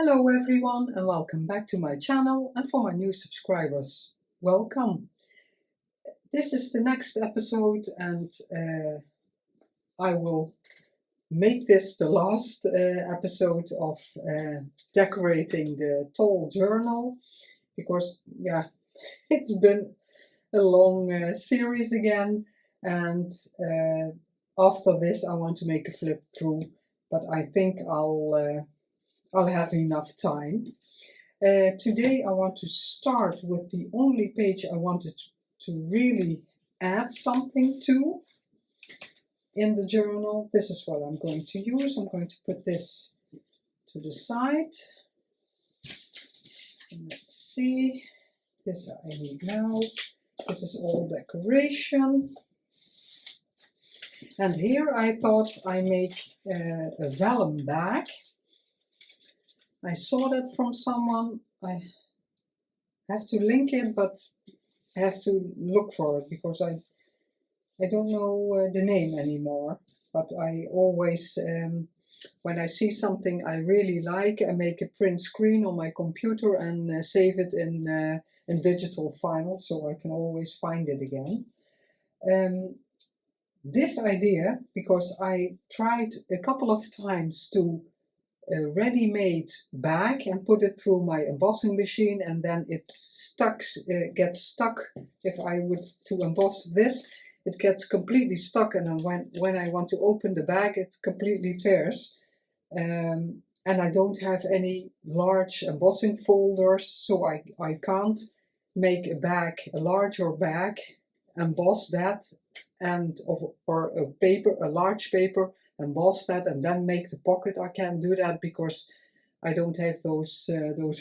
Hello everyone and welcome back to my channel, and for my new subscribers, welcome. This is the next episode and I will make this the last episode of decorating the tall journal, because it's been a long series again, and after this I want to make a flip through, but I think I'll have enough time. Today I want to start with the only page I wanted to really add something to in the journal. This is what I'm going to use. I'm going to put this to the side. Let's see. This I need now. This is all decoration. And here I thought I make a vellum bag. I saw that from someone. I have to link it, but I have to look for it because I don't know the name anymore. But I always, when I see something I really like, I make a print screen on my computer and save it in digital file, so I can always find it again. This idea, because I tried a couple of times to a ready-made bag and put it through my embossing machine, and then it gets stuck. If I would to emboss this, it gets completely stuck, and then when I want to open the bag, it completely tears. And I don't have any large embossing folders, so I can't make a bag, a larger bag, emboss that, and or a large paper, emboss that and then make the pocket. I can't do that because I don't have those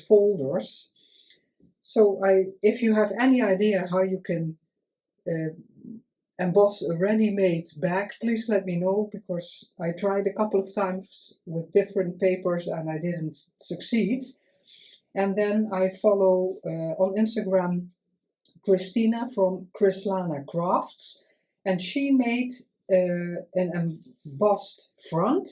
folders. So if you have any idea how you can emboss a ready-made bag, please let me know, because I tried a couple of times with different papers and I didn't succeed. And then I follow on Instagram Christina from Chrislana Crafts, and she made an embossed front,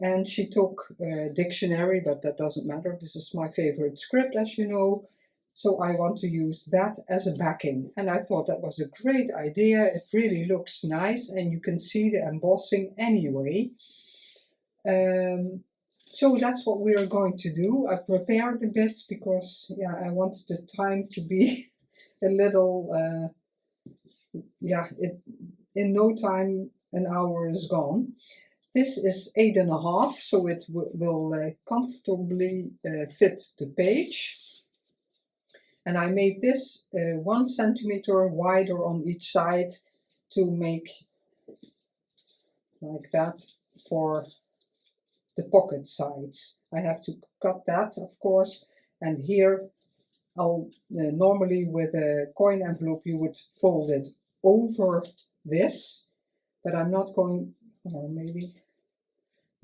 and she took a dictionary, but that doesn't matter. This is my favorite script, as you know, so I want to use that as a backing, and I thought that was a great idea. It really looks nice, and you can see the embossing anyway. So that's what we are going to do. I prepared a bit because I wanted the time to be a little in no time an hour is gone. This is 8.5, so it will comfortably fit the page. And I made this 1 centimeter wider on each side to make like that for the pocket sides. I have to cut that, of course, and here I'll normally with a coin envelope you would fold it over this, but I'm not going, or maybe,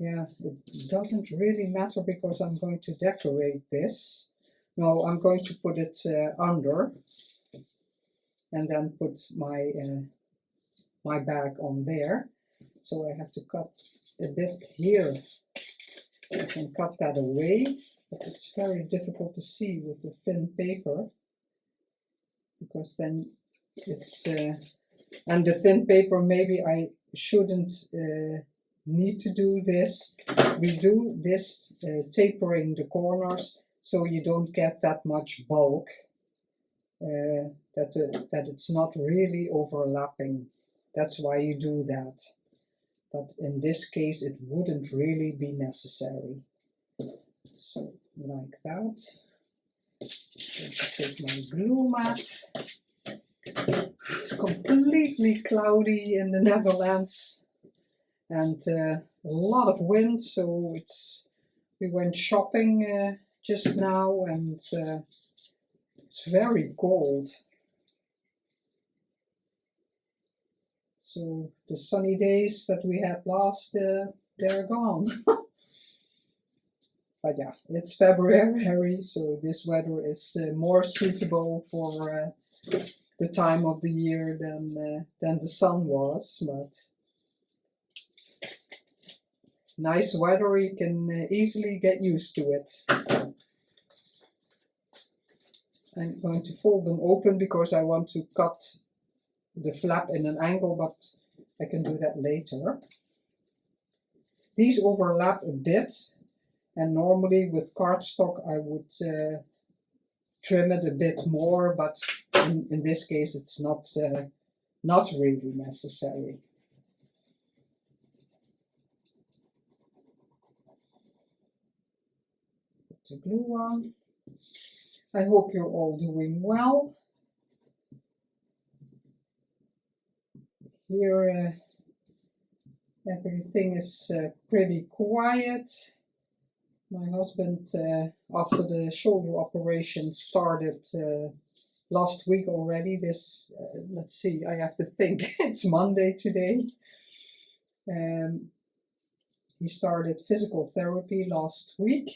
it doesn't really matter because I'm going to decorate this. No, I'm going to put it under and then put my my bag on there. So I have to cut a bit here. I can cut that away, but it's very difficult to see with the thin paper, because then it's and the thin paper, maybe I shouldn't need to do this. We do this tapering the corners so you don't get that much bulk, that it's not really overlapping. That's why you do that. But in this case it wouldn't really be necessary. So like that. I'm going to take my glue mat. It's completely cloudy in the Netherlands and a lot of wind, so we went shopping just now, and it's very cold. So the sunny days that we had last, they're gone. But yeah, it's February, so this weather is more suitable for the time of the year than the sun was. But nice weather, you can easily get used to it. I'm going to fold them open because I want to cut the flap in an angle, but I can do that later. These overlap a bit, and normally with cardstock I would trim it a bit more, but in this case it's not really necessary. Put the glue on. I hope you're all doing well. Here everything is pretty quiet. My husband, after the shoulder operation, started last week already. This, let's see, I have to think, it's Monday today. He started physical therapy last week,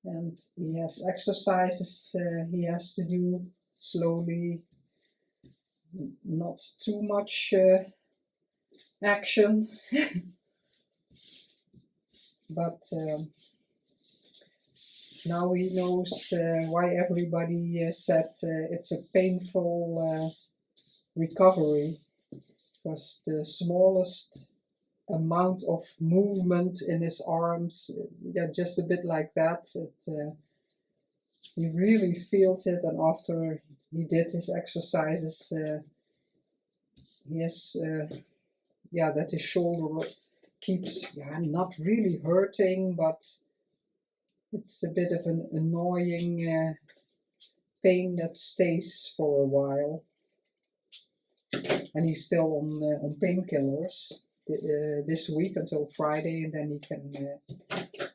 and he has exercises he has to do slowly, not too much action. But now he knows why everybody said it's a painful recovery, because the smallest amount of movement in his arms, yeah, just a bit like that, he really feels it. And after he did his exercises, he has, yeah, that his shoulder keeps, yeah, not really hurting, but it's a bit of an annoying pain that stays for a while. And he's still on painkillers this week until Friday, and then he can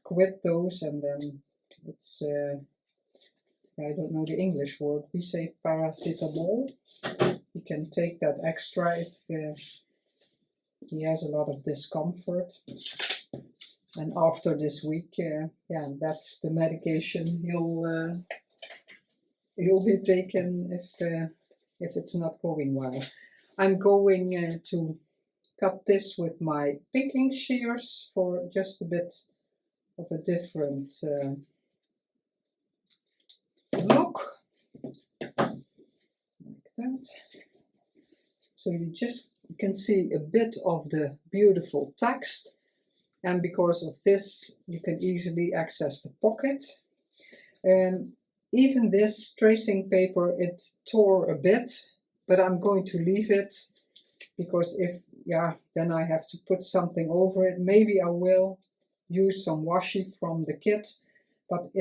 quit those, and then it's I don't know the English word, we say paracetamol. He can take that extra if he has a lot of discomfort. And after this week, yeah, that's the medication he'll be taken if it's not going well. I'm going to cut this with my picking shears for just a bit of a different look, like that. So you can see a bit of the beautiful text, and because of this you can easily access the pocket. Even this tracing paper, it tore a bit, but I'm going to leave it, because then I have to put something over it. Maybe I will use some washi from the kit, but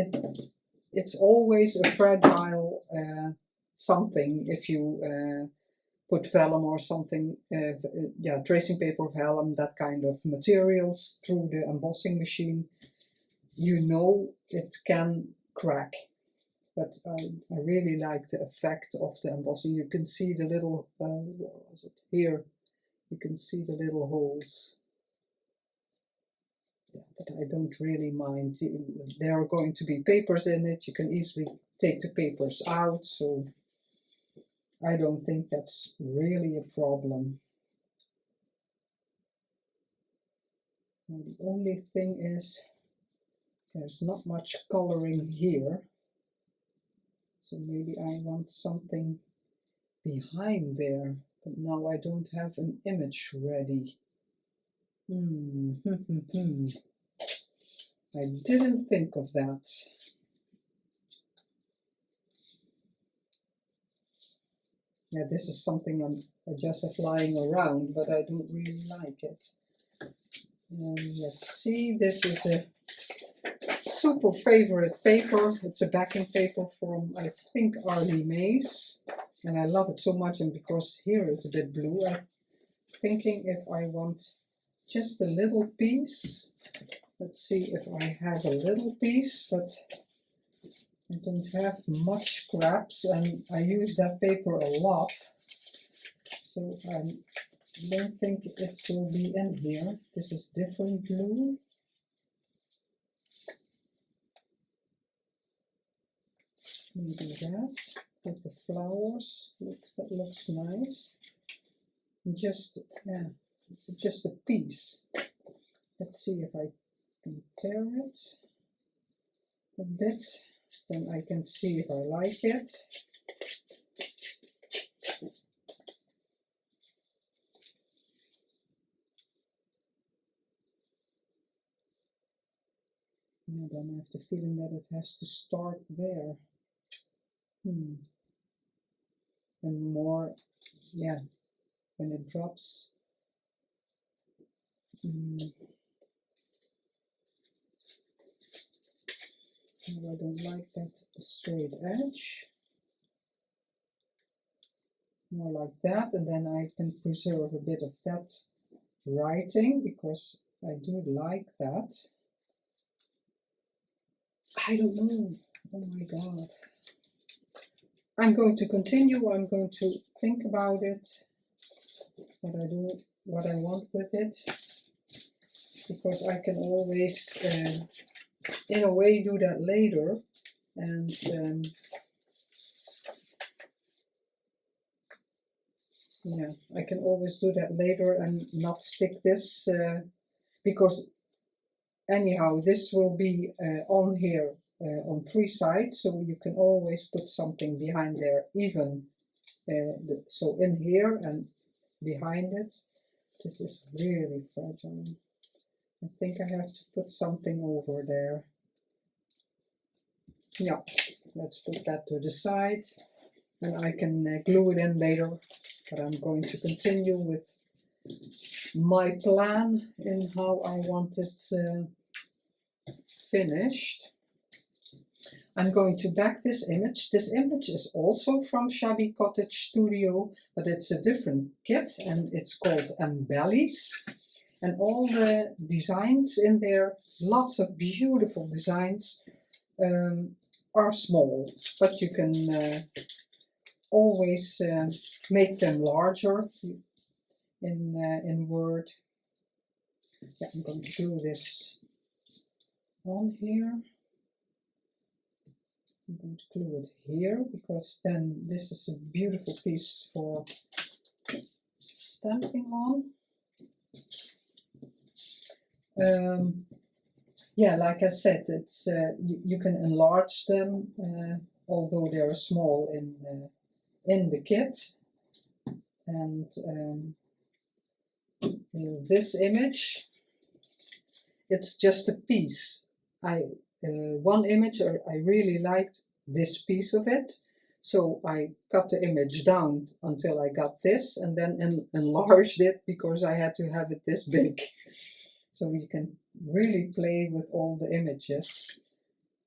it's always a fragile something if you put vellum or something, tracing paper, vellum, that kind of materials through the embossing machine. You know it can crack, but I really like the effect of the embossing. You can see the little, where was it? Here, you can see the little holes. Yeah, but I don't really mind. There are going to be papers in it. You can easily take the papers out, so I don't think that's really a problem. Now, the only thing is there's not much coloring here, so maybe I want something behind there, but now I don't have an image ready. I didn't think of that. Yeah, this is something I just have lying around, but I don't really like it. Let's see, this is a super favorite paper. It's a backing paper from, I think, Arlie Mays, and I love it so much. And because here is a bit blue, I'm thinking if I want just a little piece. Let's see if I have a little piece, but I don't have much scraps, and I use that paper a lot, so I don't think it will be in here. This is different blue. Maybe that with the flowers. Look, that looks nice. Just a piece. Let's see if I can tear it a bit, then I can see if I like it. Yeah, then I have the feeling that it has to start there. And more, yeah, when it drops. No, I don't like that straight edge. More like that, and then I can preserve a bit of that writing because I do like that. I don't know. Oh my god. I'm going to continue. I'm going to think about it, what I do, what I want with it, because I can always, in a way, do that later. And yeah, I can always do that later and not stick this, because anyhow, this will be on here on 3 sides, so you can always put something behind there, even so in here and behind it. This is really fragile. I think I have to put something over there. Yeah, let's put that to the side, and I can glue it in later, but I'm going to continue with my plan in how I want it finished. I'm going to back this image. This image is also from Shabby Cottage Studio, but it's a different kit and it's called Embellies. And all the designs in there, lots of beautiful designs, are small, but you can always make them larger in Word. Yeah, I'm going to do this on here. I'm going to glue it here, because then this is a beautiful piece for stamping on. Yeah, like I said, it's you can enlarge them, although they're small in the kit. And this image, it's just a piece. One image, I really liked this piece of it, so I cut the image down until I got this, and then enlarged it because I had to have it this big. So you can really play with all the images,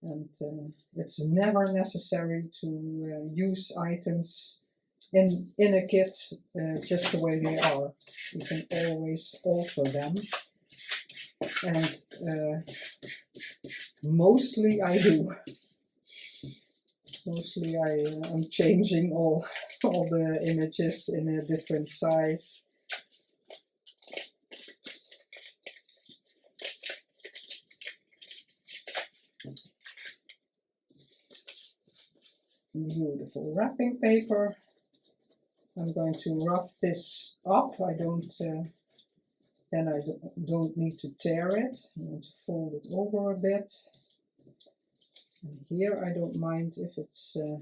and it's never necessary to use items in a kit just the way they are. You can always alter them, and mostly I do. Mostly I'm changing all the images in a different size. Beautiful wrapping paper. I'm going to rough this up. I don't then I don't need to tear it. I'm going to fold it over a bit. And here I don't mind if it's a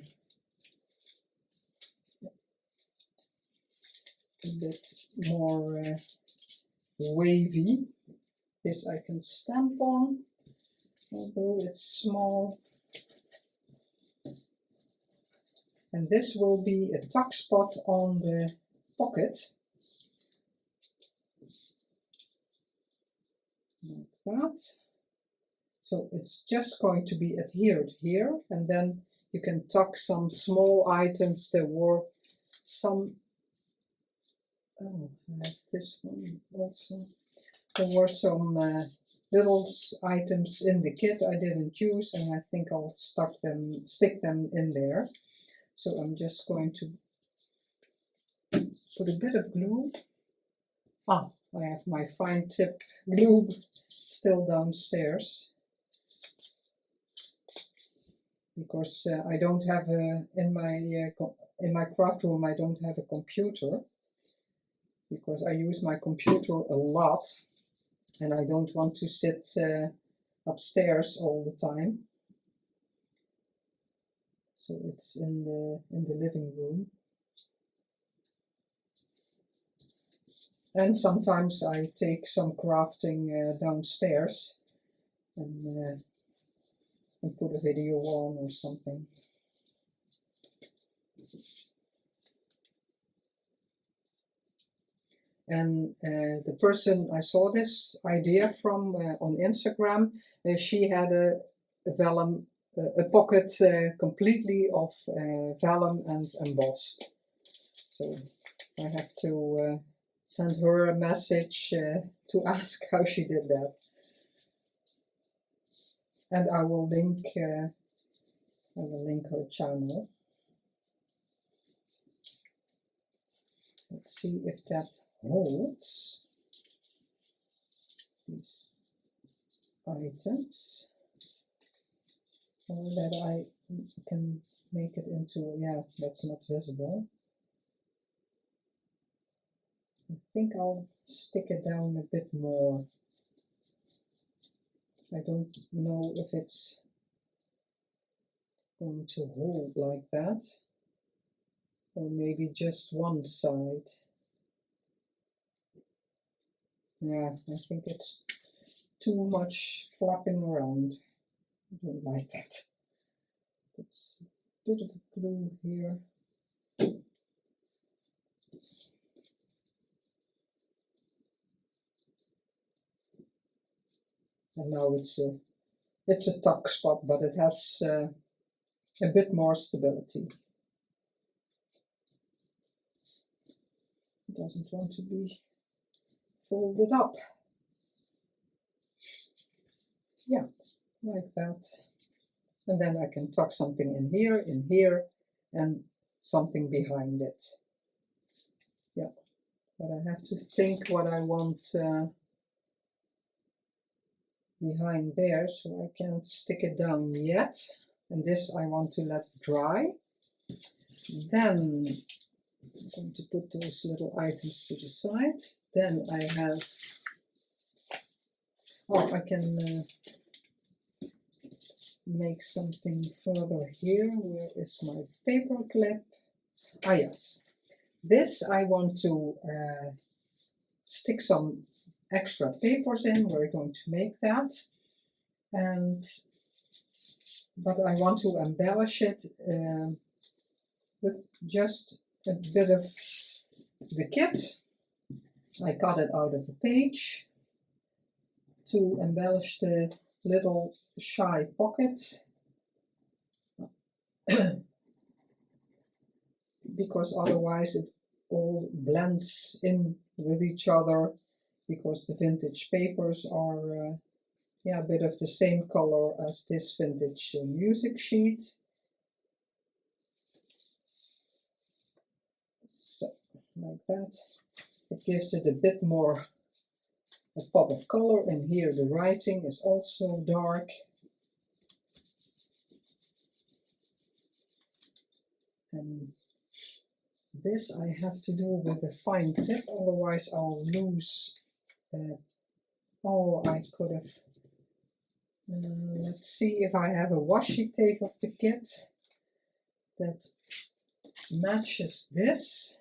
bit more wavy. This I can stamp on, although it's small. And this will be a tuck spot on the pocket, like that. So it's just going to be adhered here, and then you can tuck some small items. There were some, oh, I have this one also. There were some little items in the kit I didn't use, and I think I'll stick them in there. So I'm just going to put a bit of glue. Ah, I have my fine tip glue still downstairs, because I don't have in my craft room I don't have a computer, because I use my computer a lot. and I don't want to sit upstairs all the time. So it's in the living room. And sometimes I take some crafting downstairs and put a video on or something. And the person I saw this idea from on Instagram, she had a vellum, a pocket completely of vellum and embossed. So I have to send her a message to ask how she did that. And I will link her channel. Let's see if that holds these items, or that I can make it into, yeah, that's not visible. I think I'll stick it down a bit more. I don't know if it's going to hold like that, or maybe just one side. Yeah, I think it's too much flapping around. I don't like that. It's a bit of a glue here. And now it's a tuck spot, but it has a bit more stability. It doesn't want to be folded up. Yeah, like that. And then I can tuck something in here, and something behind it. Yeah, but I have to think what I want behind there, so I can't stick it down yet. And this I want to let dry. Then I'm going to put those little items to the side. Then I have, oh, I can make something further here. Where is my paper clip? Ah, yes. This I want to stick some extra papers in. We're going to make that. But I want to embellish it with just a bit of the kit. I cut it out of a page to embellish the little shy pocket. Because otherwise it all blends in with each other, because the vintage papers are yeah, a bit of the same color as this vintage music sheet. So, like that. It gives it a bit more a pop of color, and here the writing is also dark. And this I have to do with a fine tip, otherwise I'll lose. Oh, I could have. Let's see if I have a washi tape of the kit that matches this.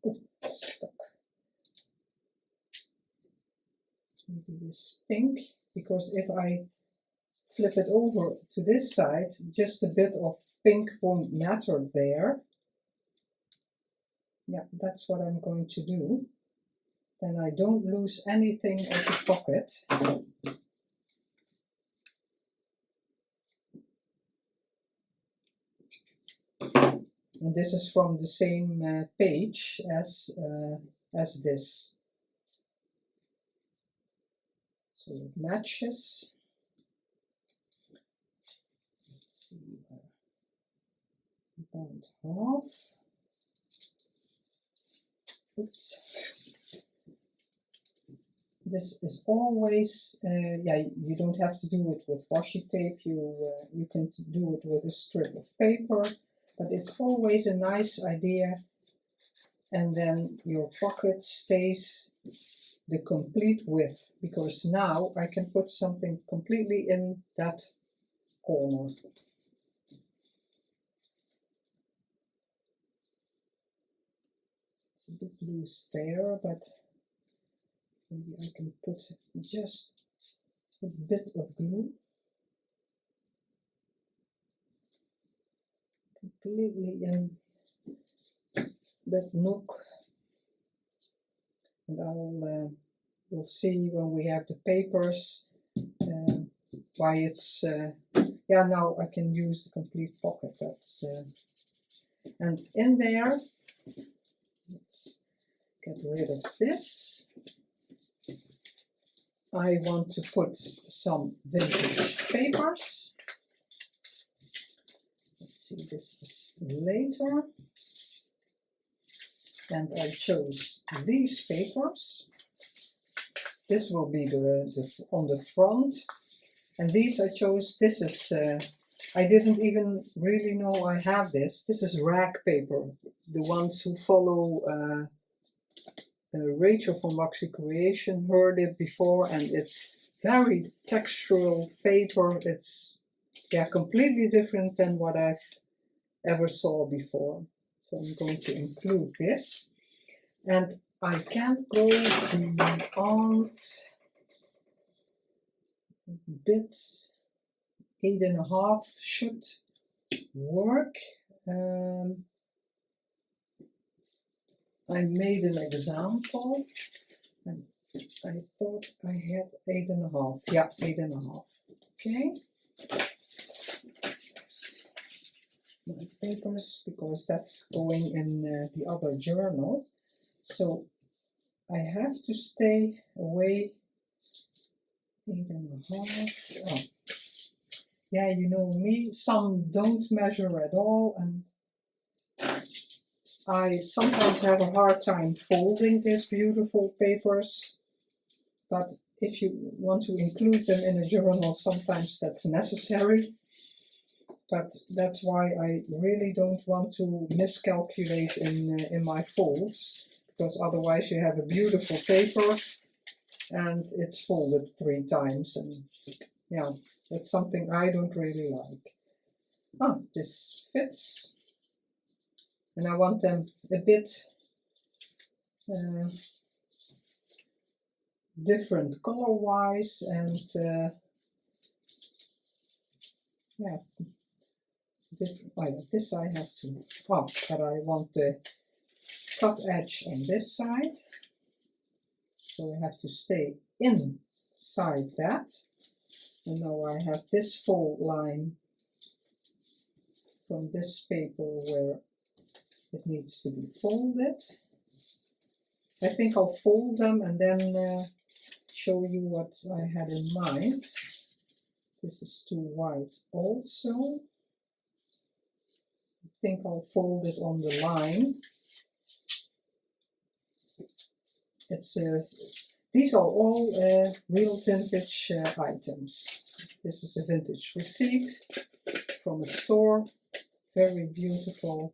Oh, stuck. Maybe this pink, because if I flip it over to this side, just a bit of pink won't matter there. Yeah, that's what I'm going to do. Then I don't lose anything of the pocket. And this is from the same page as this. So it matches. Let's see, about half. Oops. This is always, yeah, you don't have to do it with washi tape. You can do it with a strip of paper, but it's always a nice idea. And then your pocket stays the complete width, because now I can put something completely in that corner. It's a bit loose there, but maybe I can put just a bit of glue completely in that nook, and we'll see when we have the papers why it's yeah, now I can use the complete pocket. That's and in there, let's get rid of this. I want to put some vintage papers. Let's see, this is later. And I chose these papers. This will be on the front. And these I chose, this is, I didn't even really know I have this. This is rag paper. The ones who follow Rachel from Roxy Creations heard it before, and it's very textural paper. It's, yeah, completely different than what I've ever saw before. So I'm going to include this, and I can't go beyond bit 8.5 should work. I made an example, and I thought I had 8.5. Yeah, 8.5. Okay. My papers, because that's going in the other journal. So I have to stay away 8.5. Oh. Yeah, you know me, some don't measure at all, and I sometimes have a hard time folding these beautiful papers, but if you want to include them in a journal, sometimes that's necessary. But that's why I really don't want to miscalculate in my folds, because otherwise you have a beautiful paper and it's folded 3 times, and yeah, that's something I don't really like. Ah, this fits, and I want them a bit different color-wise, and yeah, this I have to, oh, but I want the cut edge on this side, so I have to stay inside that. And now I have this fold line from this paper where it needs to be folded. I think I'll fold them and then show you what I had in mind. This is too wide also. I think I'll fold it on the line. It's these are all real vintage items. This is a vintage receipt from a store, very beautiful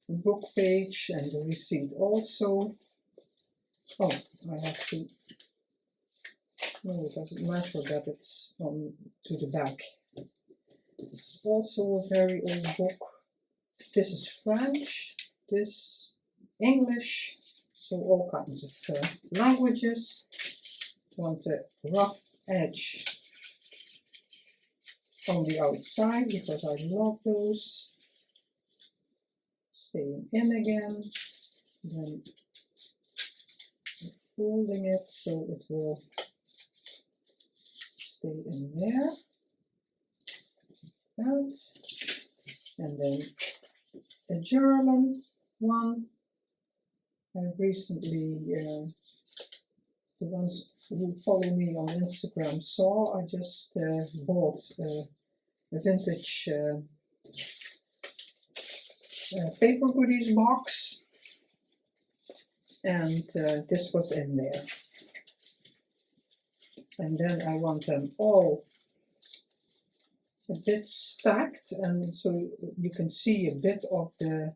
book page, and the receipt also. Oh, I have to, no, it doesn't matter that it's on to the back. This is also a very old book. This is French, this English, so all kinds of languages. Want a rough edge on the outside because I love those. Staying in again, then folding it so it will stay in there. That. And then a German one. I recently, the ones who follow me on Instagram saw, I just bought a vintage paper goodies box, and this was in there. And then I want them all a bit stacked, and so you can see a bit of the,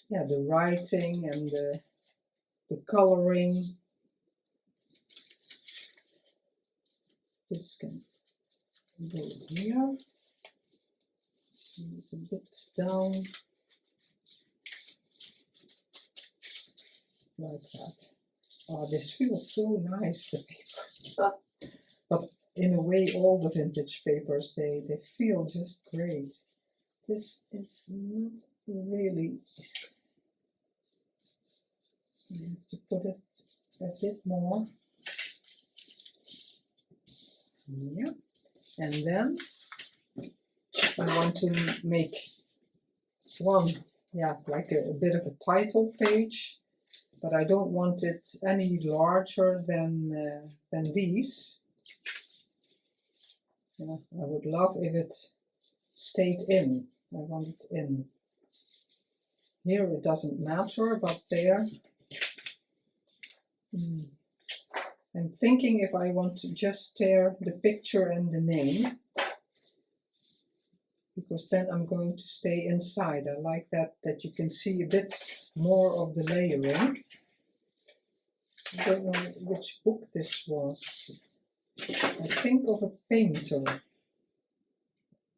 yeah, the writing and the coloring. This can go here. It's a bit down, like that. Oh, this feels so nice, the paper. But in a way, all the vintage papers, they feel just great. This is not really, you have to put it a bit more. Yeah, and then I want to make one, yeah, like a bit of a title page, but I don't want it any larger than these. Yeah, I would love if it stayed in. I want it in. Here it doesn't matter, but there. I'm thinking if I want to just tear the picture and the name, because then I'm going to stay inside. I like that you can see a bit more of the layering. I don't know which book this was. I think of a painter,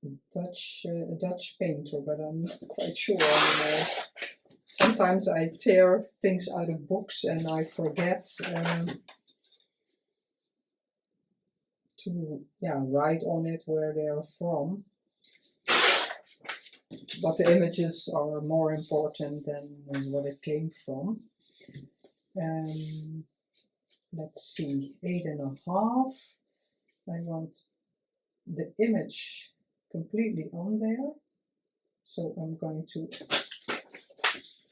a Dutch painter, but I'm not quite sure anymore. Sometimes I tear things out of books and I forget to write on it where they are from. But the images are more important than what it came from. Let's see, 8.5. I want the image completely on there. So I'm going to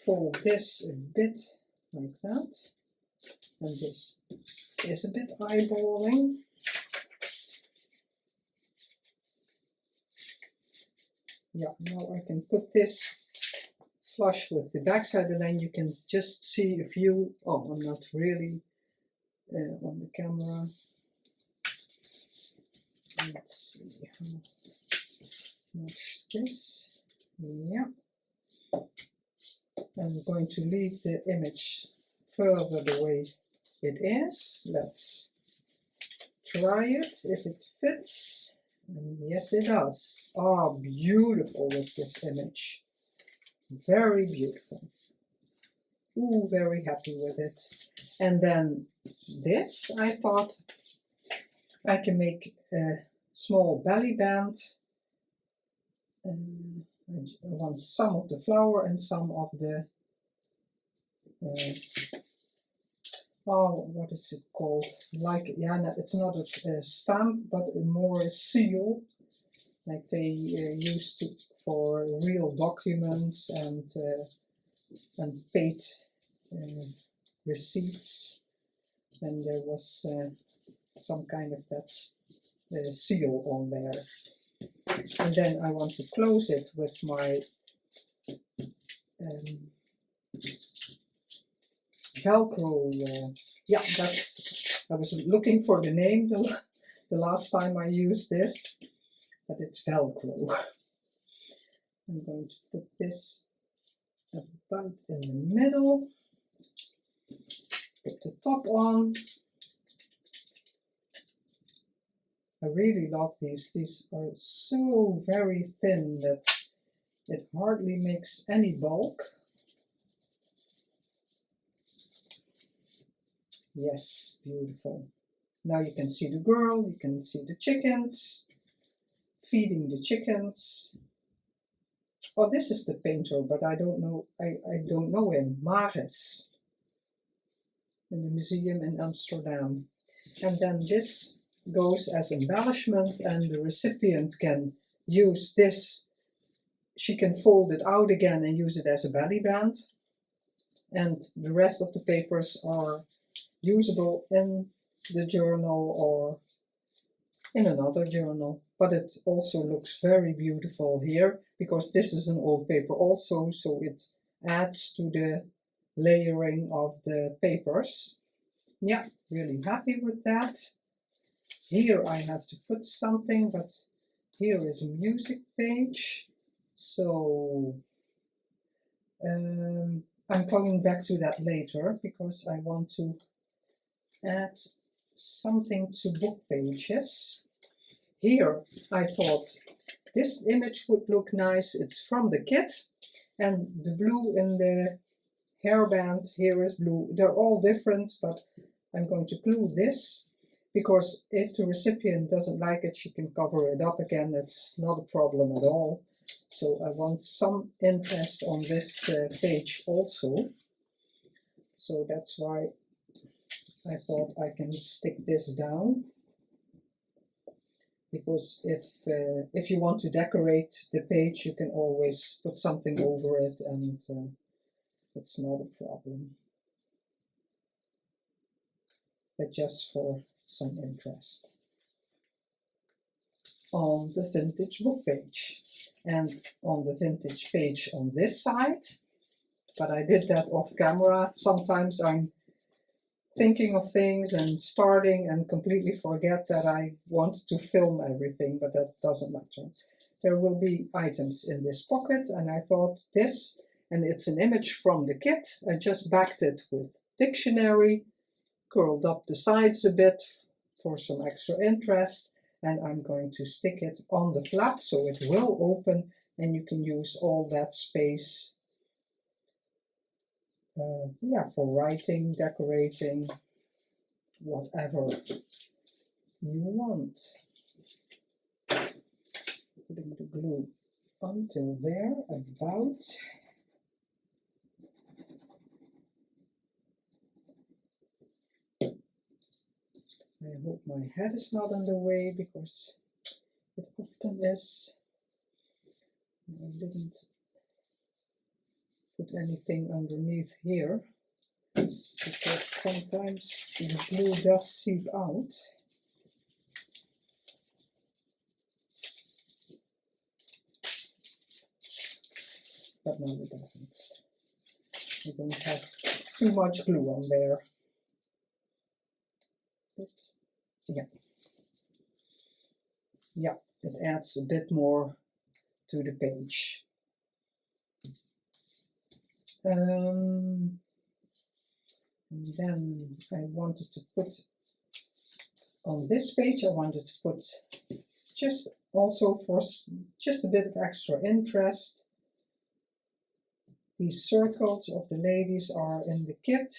fold this a bit like that. And this is a bit eyeballing. Yeah, now I can put this flush with the backside, and then you can just see a few. Oh, I'm not really on the camera. Let's see how much this. Yeah. I'm going to leave the image further the way it is. Let's try it if it fits. And yes, it does. Oh, beautiful with this image. Very beautiful. Ooh, very happy with it. And then this, I thought I can make a small belly band. I want some of the flower and some of the oh, what is it called? Like, yeah, no, it's not a stamp, but more a seal, like they used to for real documents and paid receipts. And there was some kind of that seal on there. And then I want to close it with my Velcro. Yeah, I was looking for the name the last time I used this, but it's Velcro. I'm going to put this about in the middle, put the top on. I really love these. These are so very thin that it hardly makes any bulk. Yes, beautiful. Now you can see the girl, you can see the chickens, feeding the chickens. Oh, this is the painter, but I don't know, I don't know him, Maris, in the museum in Amsterdam. And then this goes as embellishment, and the recipient can use this. She can fold it out again and use it as a belly band. And the rest of the papers are usable in the journal or in another journal. But it also looks very beautiful here, because this is an old paper also, so it adds to the layering of the papers. Yeah, really happy with that. Here I have to put something, but here is a music page. So I'm coming back to that later, because I want to add something to book pages. Here I thought this image would look nice. It's from the kit, and the blue in the hairband here is blue. They're all different, but I'm going to glue this because if the recipient doesn't like it, she can cover it up again. It's not a problem at all. So I want some interest on this page also. So that's why I thought I can stick this down. Because if you want to decorate the page, you can always put something over it, and it's not a problem. But just for some interest. On the vintage book page. And on the vintage page on this side, but I did that off camera. Sometimes I'm thinking of things and starting and completely forget that I want to film everything, but that doesn't matter. There will be items in this pocket, and I thought this, and it's an image from the kit. I just backed it with dictionary, curled up the sides a bit for some extra interest, and I'm going to stick it on the flap so it will open and you can use all that space yeah, for writing, decorating, whatever you want. Putting the glue until there, about. I hope my head is not in the way because it often is. I didn't put anything underneath here because sometimes the glue does seep out. But no, it doesn't. I don't have too much glue on there. But yeah, it adds a bit more to the page. And then I wanted to put on this page, I wanted to put just also for just a bit of extra interest. These circles of the ladies are in the kit.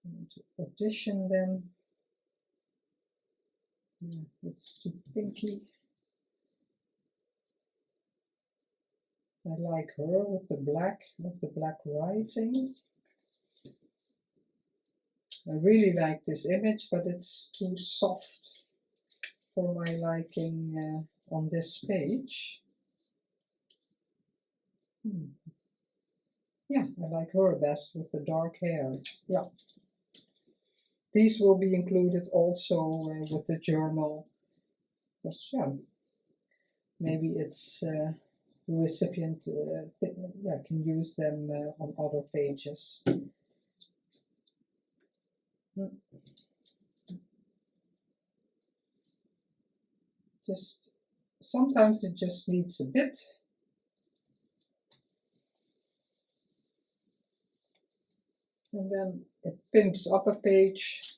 I want to audition them. Yeah, it's too pinky. I like her with the black writing. I really like this image, but it's too soft for my liking on this page. Yeah, I like her best with the dark hair. Yeah. These will be included also with the journal. Because, yeah, maybe it's the recipient yeah, can use them on other pages. Just sometimes it just needs a bit. And then it pimps up a page.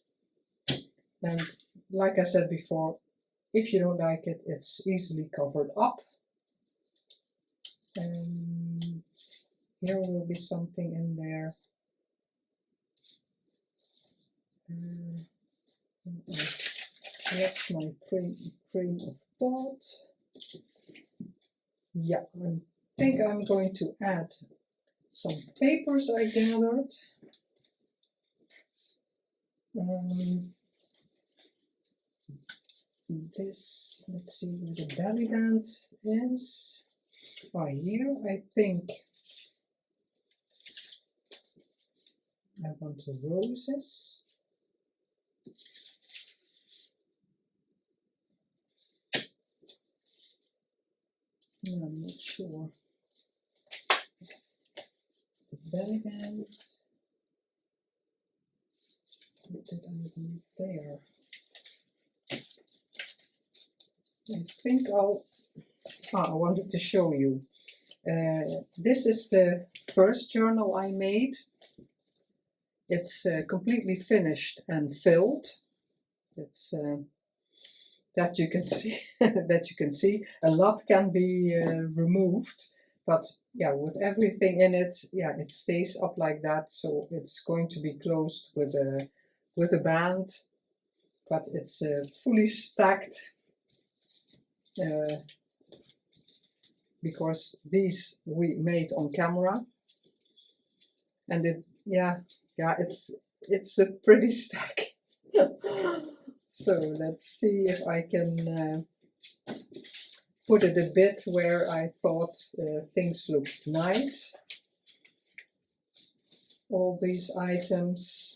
And like I said before, if you don't like it, it's easily covered up. Here will be something in there. I lost my train of thought. Yeah, I think I'm going to add some papers I gathered. This, let's see where the belly band is. Oh, here I think I want the roses. No, I'm not sure. The belly band. What did I do there? I think I wanted to show you. This is the first journal I made. It's completely finished and filled. It's that you can see. That you can see. A lot can be removed, but yeah, with everything in it, yeah, it stays up like that. So it's going to be closed with a band, but it's fully stacked. Because these we made on camera, and it's a pretty stack. So let's see if I can put it a bit where I thought things looked nice. All these items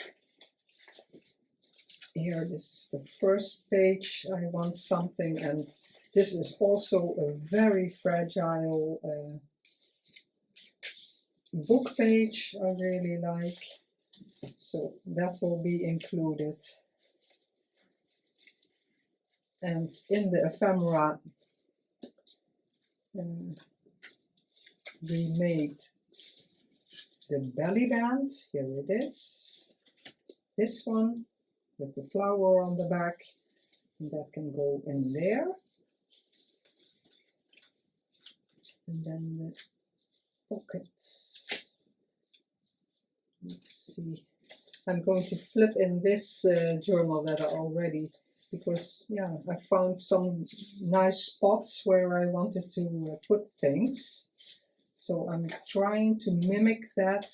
here, this is the first page. I want something, and this is also a very fragile book page I really like, so that will be included. And in the ephemera we made the belly band. Here it is, this one with the flower on the back, and that can go in there. And then the pockets. Let's see. I'm going to flip in this journal that I already, because yeah, I found some nice spots where I wanted to put things. So I'm trying to mimic that.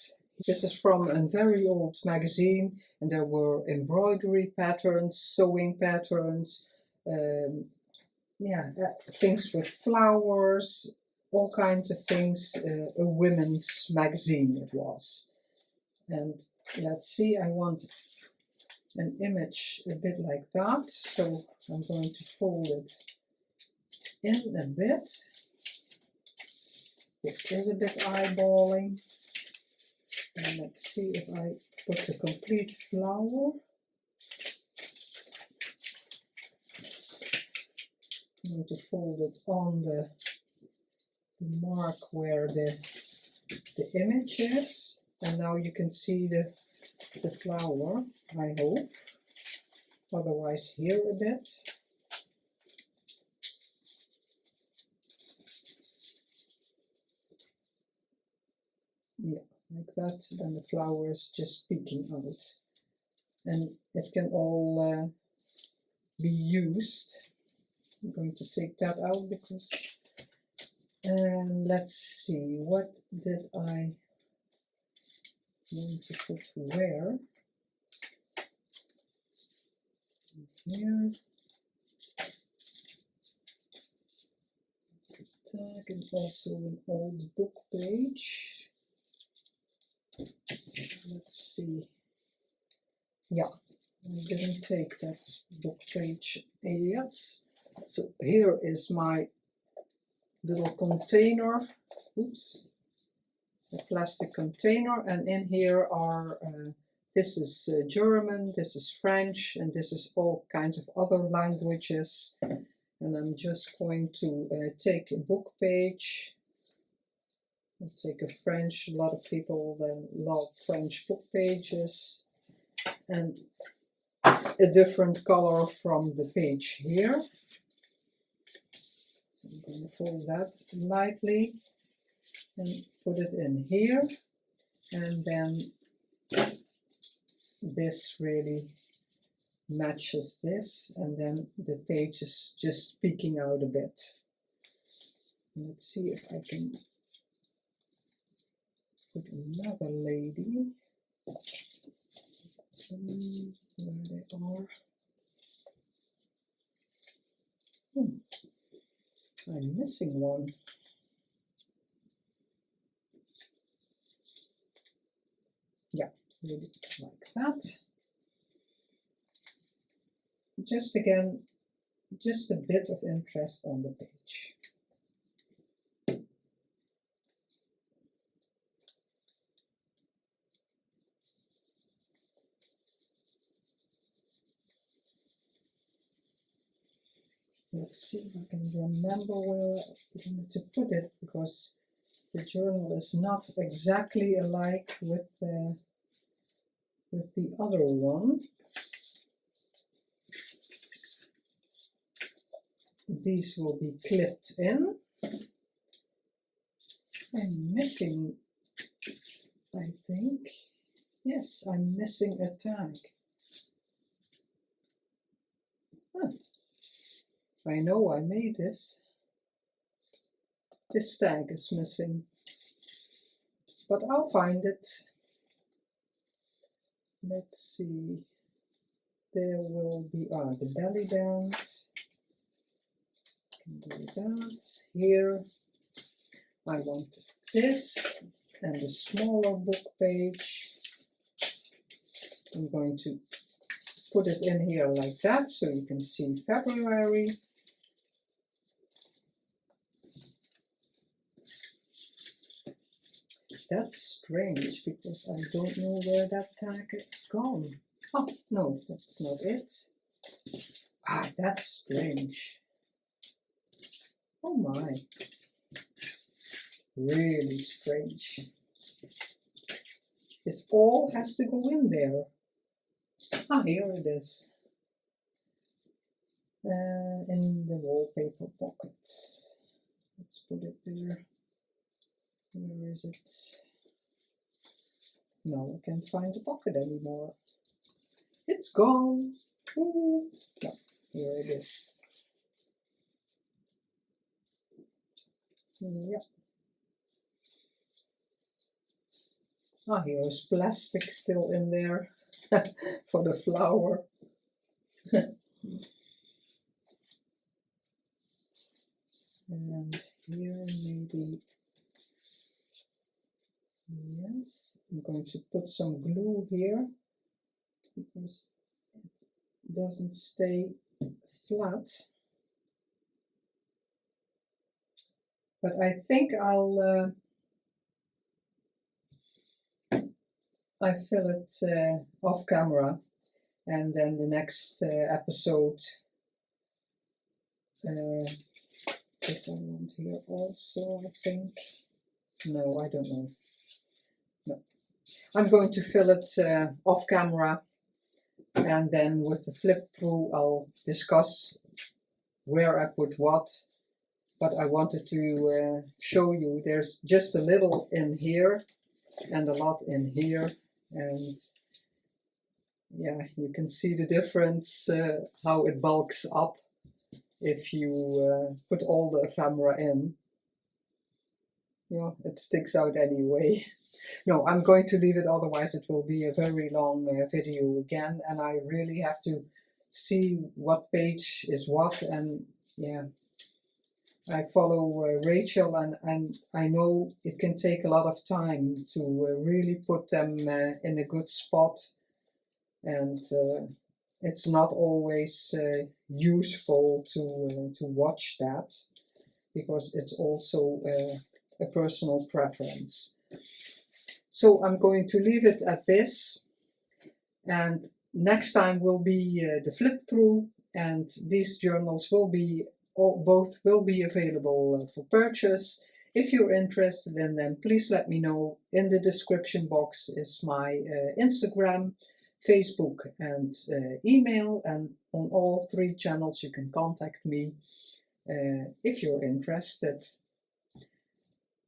This is from a very old magazine, and there were embroidery patterns, sewing patterns, things with flowers, all kinds of things. A women's magazine it was. And let's see, I want an image a bit like that, so I'm going to fold it in a bit. This is a bit eyeballing. And let's see if I put the complete flower. I'm going to fold it on the mark where the image is, and now you can see the flower, I hope. Otherwise here a bit. Yeah, like that. Then the flower is just peeking out, and it can all be used. I'm going to take that out because, and let's see, what did I want to put where? Here. Tag, and also an old book page. Let's see. Yeah, I didn't take that book page yet. So here is my little container. Oops. A plastic container, and in here are this is German, this is French, and this is all kinds of other languages. And I'm just going to take a book page. I'll take a French. A lot of people love French book pages, and a different color from the page here. So I'm going to fold that lightly and put it in here, and then this really matches this, and then the page is just peeking out a bit. Let's see if I can put another lady. Where they are. I'm missing one. Yeah, maybe like that. Just again, just a bit of interest on the page. Let's see if I can remember where I need to put it, because the journal is not exactly alike with with the other one. These will be clipped in. I'm missing, I think, yes, I'm missing a tag. Huh. I know I made this. This tag is missing, but I'll find it. Let's see, there will be the belly band. Can do that. Here I want this and a smaller book page. I'm going to put it in here like that so you can see February. That's strange because I don't know where that tag is gone. Oh, no, that's not it. Ah, that's strange. Oh my. Really strange. This all has to go in there. Ah, here it is. In the wallpaper pocket. Let's put it there. Where is it? No, I can't find the pocket anymore. It's gone. Ooh. No, here it is. Yep. Ah, here is plastic still in there for the flower. And here maybe, yes, I'm going to put some glue here because it doesn't stay flat. But I think I fill it off camera, and then the next episode, this I want here also, I think. No, I don't know. No, I'm going to fill it off camera, and then with the flip through I'll discuss where I put what. But I wanted to show you there's just a little in here and a lot in here, and yeah, you can see the difference, how it bulks up if you put all the ephemera in. Yeah, it sticks out anyway. No, I'm going to leave it, otherwise it will be a very long video again, and I really have to see what page is what, and yeah. I follow Rachel, and I know it can take a lot of time to really put them in a good spot, and it's not always useful to watch that, because it's also a personal preference. So I'm going to leave it at this, and next time will be the flip through, and these journals will be both will be available for purchase. If you're interested in them, please let me know. In the description box is my Instagram, Facebook and email, and on all 3 channels you can contact me if you're interested.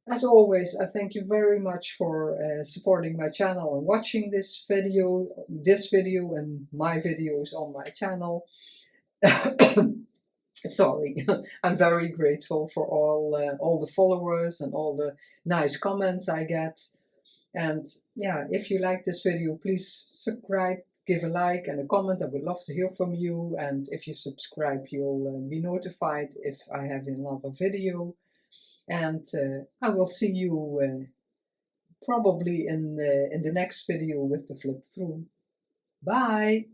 As always, I thank you very much for supporting my channel and watching this video and my videos on my channel. Sorry, I'm very grateful for all the followers and all the nice comments I get. And yeah, if you like this video, please subscribe, give a like and a comment. I would love to hear from you. And if you subscribe, you'll be notified if I have another video. And I will see you probably in the next video with the flip through. Bye!